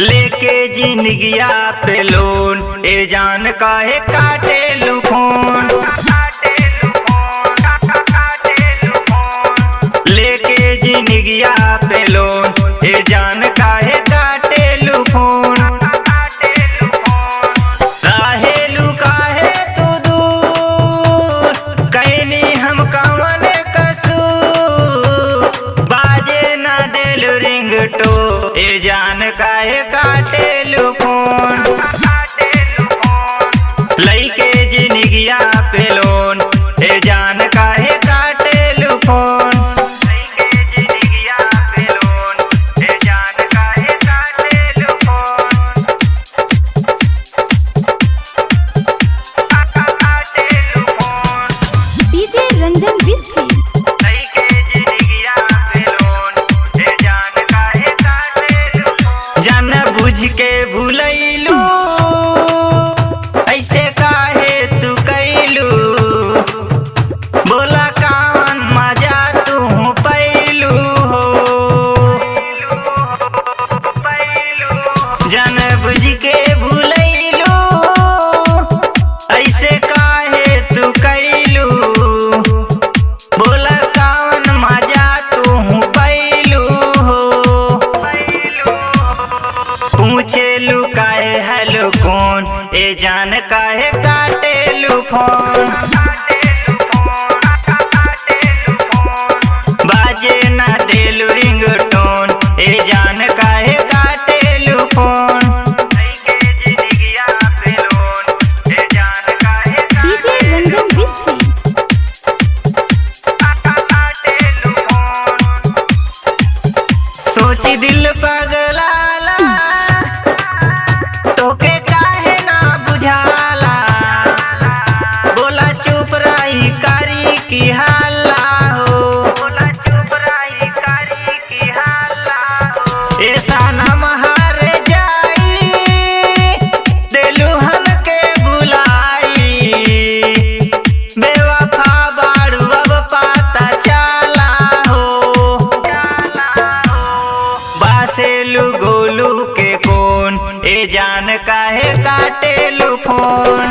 लेके जिंदगिया पे लोन ए जान काहे काटे लू फोन। लेके जिंदगिया पे लोन ए जान काहे काटे लू फोन। रहेलू काहे तू दूर कहनी हम कवन कसूर। बाजे ना देलू रिंगटो ए जान काहे काटे लू फोन। लइके जिंदगिया पे लोन ए जान काहे काटे लू फोन। जान बुझ के भूलैलू ऐसे काहे तू कैलू। बोला कावन मजा तू पैलू हो। जान बुझ के भूलैलू ऐसे काहे तू कैलू। बोला कावन मजा तू पैलू हो। पूछेलू काहे हेलो कौन ए जान काहे काटेलू फोन। बाजे ना देलू रिंगटोन ए जान काहे काटेलू फोन। सोची दिल पगलाला तोके काहे ना बुझाला। बोला चुप रही करी की हल्ला हो। ऐसा नम हार जाई दिलुहन के बुलाई। बेवफा बाड़ू अब पता चला हो। बासेलू गोलू के कौन ए जान काहे काटेलू फोन।